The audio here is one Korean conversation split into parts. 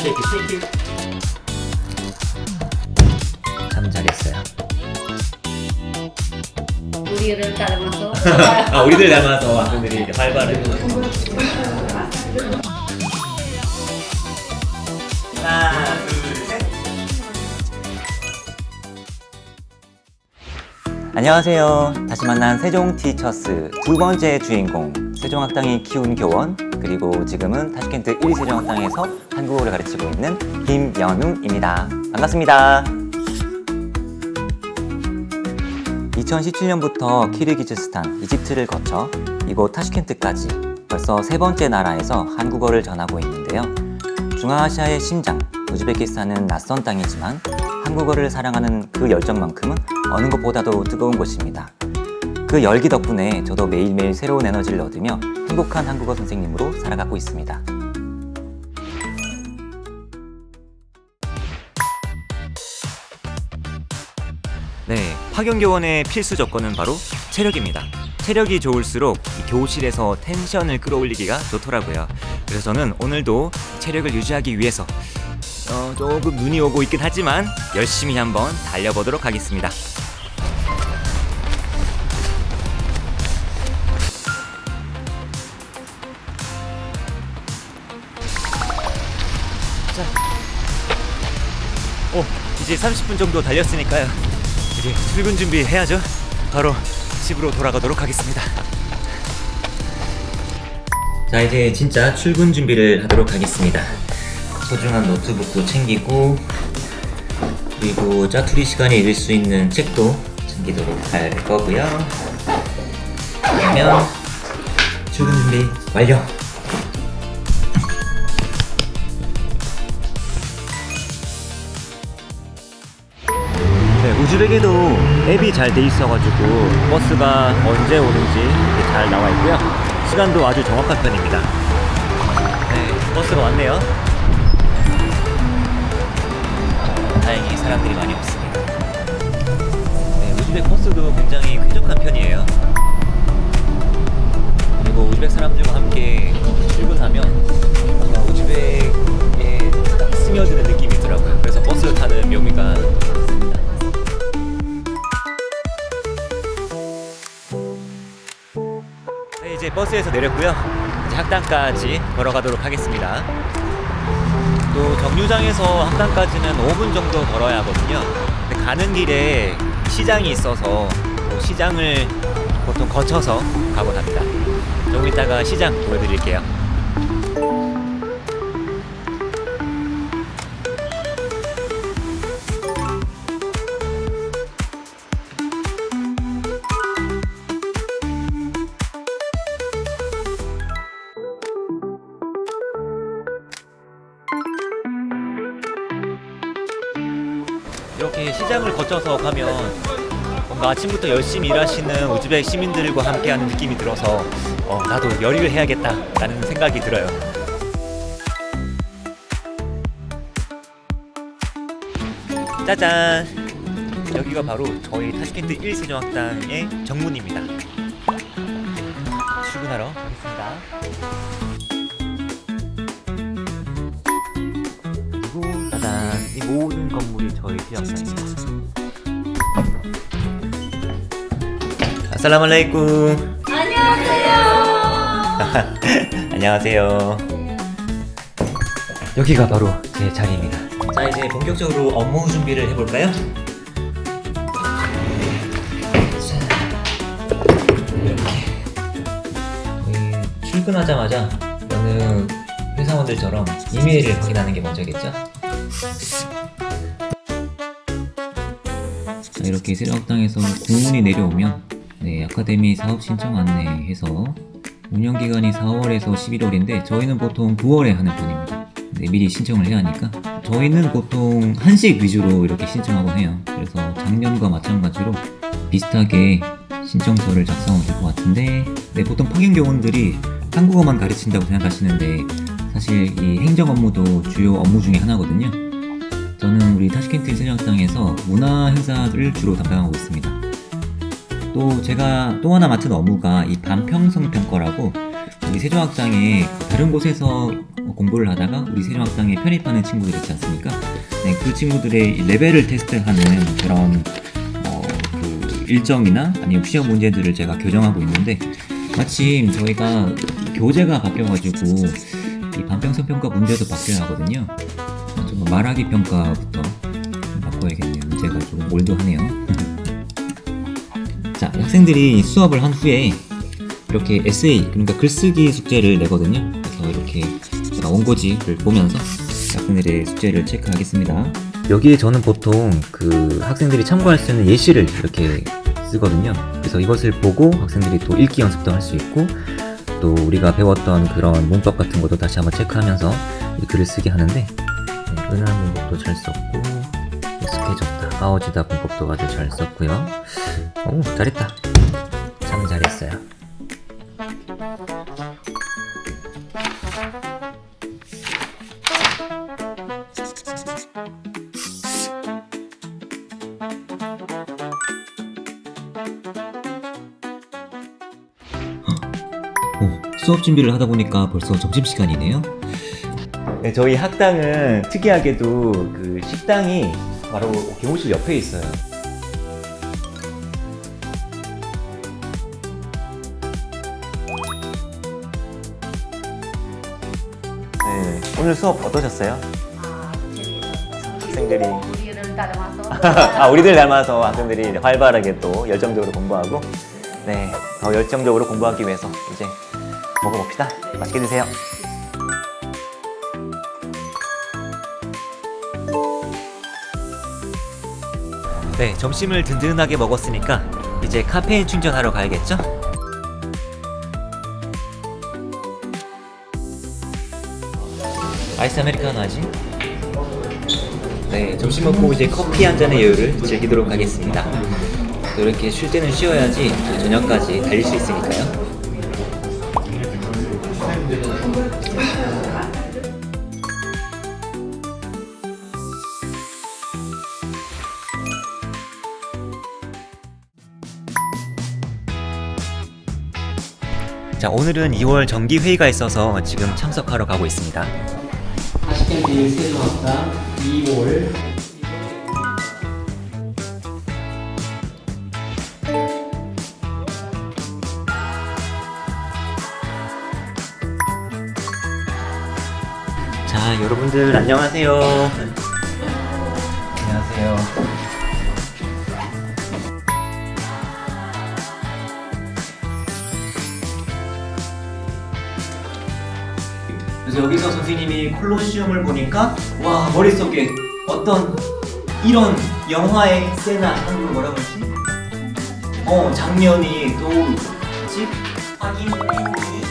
쉐이키. 참 잘했어요. 우리를 닮아서 아, 우리들 닮아서 왕들이 이제 활발해. 하나, 둘, 셋. 안녕하세요. 다시 만난 세종 티처스 두 번째 주인공, 세종학당이 키운 교원, 그리고 지금은 타슈켄트 1세종학당에서 한국어를 가르치고 있는 김연웅입니다. 반갑습니다. 2017년부터 키르기즈스탄, 이집트를 거쳐 이곳 타슈켄트까지 벌써 세 번째 나라에서 한국어를 전하고 있는데요. 중앙아시아의 심장, 우즈베키스탄은 낯선 땅이지만 한국어를 사랑하는 그 열정만큼은 어느 것보다도 뜨거운 곳입니다. 그 열기 덕분에 저도 매일매일 새로운 에너지를 얻으며 행복한 한국어 선생님으로 살아가고 있습니다. 네, 파견교원의 필수 조건은 바로 체력입니다. 체력이 좋을수록 이 교실에서 텐션을 끌어올리기가 좋더라고요. 그래서 저는 오늘도 체력을 유지하기 위해서 조금 눈이 오고 있긴 하지만 열심히 한번 달려보도록 하겠습니다. 자, 이제 30분 정도 달렸으니까요. 이제 출근 준비해야죠. 바로 집으로 돌아가도록 하겠습니다. 자, 이제 진짜 출근 준비를 하도록 하겠습니다. 소중한 노트북도 챙기고, 그리고 짜투리 시간에 읽을 수 있는 책도 챙기도록 할 거고요. 그러면 출근 준비 완료! 네, 우즈벡에도 앱이 잘 돼 있어가지고 버스가 언제 오는지 이렇게 잘 나와 있고요. 시간도 아주 정확한 편입니다. 네, 버스가 왔네요. 다행히 사람들이 많이 없습니다. 네, 우즈벡 버스도 굉장히 쾌적한 편이에요. 그리고 우즈벡 사람들과 함께 출근하면 뭔가 우즈벡에 딱 스며드는 느낌이 있더라고요. 그래서 버스를 타는 묘미가 있습니다. 네, 이제 버스에서 내렸고요. 이제 학당까지 걸어가도록 하겠습니다. 또 정류장에서 학당까지는 5분 정도 걸어야 하거든요. 근데 가는 길에 시장이 있어서 시장을 보통 거쳐서 가곤 합니다. 조금 이따가 시장 보여드릴게요. 이렇게 시장을 거쳐서 가면 뭔가 아침부터 열심히 일하시는 우즈벡 시민들과 함께하는 느낌이 들어서 나도 요리를 해야겠다라는 생각이 들어요. 짜잔! 여기가 바로 저희 타슈켄트 1세종학당의 정문입니다. 출근하러 가겠습니다. 그리고 짜잔! 이 모든 건물이 저희 시장입니다. 아살라말레이쿰. 안녕하세요. 안녕하세요. 여기가 바로 제 자리입니다. 자, 이제 본격적으로 업무 준비를 해볼까요? 자, 이렇게 거의 출근하자마자 어느 회사원들처럼 이메일을 확인하는 게 먼저겠죠? 자, 이렇게 세종학당에서 공문이 내려오면 아카데미 사업 신청 안내해서 운영기간이 4월에서 11월인데 저희는 보통 9월에 하는 편입니다. 미리 신청을 해야 하니까 저희는 보통 한식 위주로 이렇게 신청하곤 해요. 그래서 작년과 마찬가지로 비슷하게 신청서를 작성하면 될 것 같은데 보통 파견교원들이 한국어만 가르친다고 생각하시는데 사실 이 행정 업무도 주요 업무 중에 하나거든요. 저는 우리 타슈켄트 세종학당에서 문화 행사를 주로 담당하고 있습니다. 또 제가 또 하나 맡은 업무가 이 반평성 평가라고 우리 세종학당에 다른 곳에서 공부를 하다가 우리 세종학당에 편입하는 친구들 있지 않습니까? 네, 그 친구들의 레벨을 테스트하는 그런 그 일정이나 아니면 시험 문제들을 제가 교정하고 있는데, 마침 저희가 교재가 바뀌어가지고 이 반평선 평가 문제도 바뀌어야 하거든요. 좀 말하기 평가부터 좀 바꿔야겠네요. 문제가 좀 올드하네요. 자, 학생들이 수업을 한 후에 이렇게 에세이, 그러니까 글쓰기 숙제를 내거든요. 그래서 이렇게 제가 원고지를 보면서 학생들의 숙제를 체크하겠습니다. 여기에 저는 보통 그 학생들이 참고할 수 있는 예시를 이렇게 쓰거든요. 그래서 이것을 보고 학생들이 또 읽기 연습도 할 수 있고, 또 우리가 배웠던 그런 문법 같은 것도 다시 한번 체크하면서 이 글을 쓰게 하는데, 네, 은하 문법도 잘 썼고, 익숙해졌다, 빠워지다 문법도 아주 잘 썼고요. 오, 잘했다. 참 잘했어요. 수업 준비를 하다 보니까 벌써 점심시간이네요. 네, 저희 학당은 특이하게도 그 식당이 바로 교무실 옆에 있어요. 네, 오늘 수업 어떠셨어요? 재미있었어. 학생들이 우리를 따라와서. 아, 우리들 닮아서 학생들이 활발하게 또 열정적으로 공부하고, 네, 더 열정적으로 공부하기 위해서 이제 먹어봅시다. 맛있게 드세요. 네, 점심을 든든하게 먹었으니까 이제 카페인 충전하러 가야겠죠? 아이스 아메리카노 하지? 네, 점심 먹고 이제 커피 한 잔의 여유를 즐기도록 하겠습니다. 또 이렇게 쉴 때는 쉬어야지 또 저녁까지 달릴 수 있으니까요. 자, 오늘은 2월 정기회의가 있어서 지금 참석하러 가고 있습니다. 타시켄트 세종학당 2월 자, 여러분들 안녕하세요. 안녕하세요. 그래서 여기서 선생님이 콜로시움을 보니까 와, 머릿속에 어떤 이런 영화의 스ce나, 한국어 뭐라고 했지? 장면이 떠오르지? 확인했니?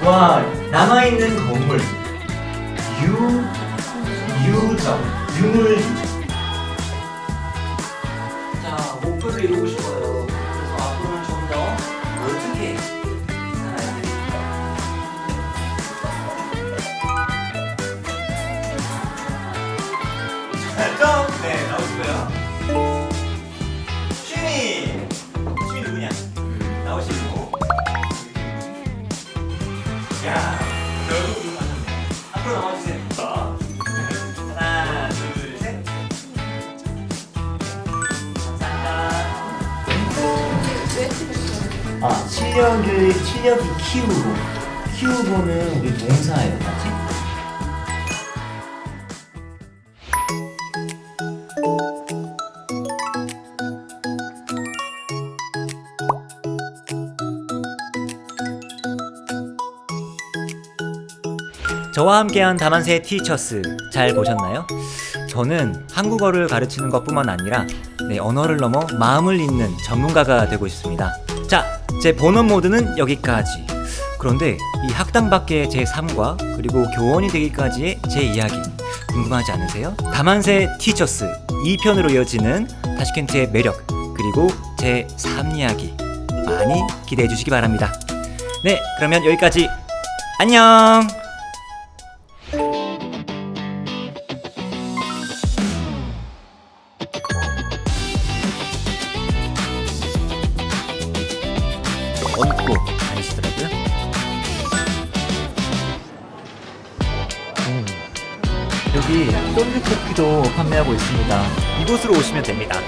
와, 남아있는 건물 유정, 유물유정. 자, 목표를 이루고 싶어요. 그래서 앞으로는 좀 더 어떻게 살아야 됩니까? 네, 나오시고요. 취미 누구냐? 나오시고. 야, 결국 좀 하셨네. 앞으로 나와주세요. 하나, 둘, 셋. 감사합니다. 아, 실력이 키우고는 우리 동사예요, 맞지? 저와 함께한 다만세 티처스 잘 보셨나요? 저는 한국어를 가르치는 것뿐만 아니라 언어를 넘어 마음을 잇는 전문가가 되고 싶습니다. 자, 제 본업 모드는 여기까지. 그런데 이 학당 밖의 제 삶과 그리고 교원이 되기까지의 제 이야기 궁금하지 않으세요? 다만세 티처스 2편으로 이어지는 타시켄트의 매력 그리고 제 삶 이야기 많이 기대해 주시기 바랍니다. 네, 그러면 여기까지. 안녕! 얹고 다니시더라고요. 여기 쫀득쿠키도 판매하고 있습니다. 이곳으로 오시면 됩니다.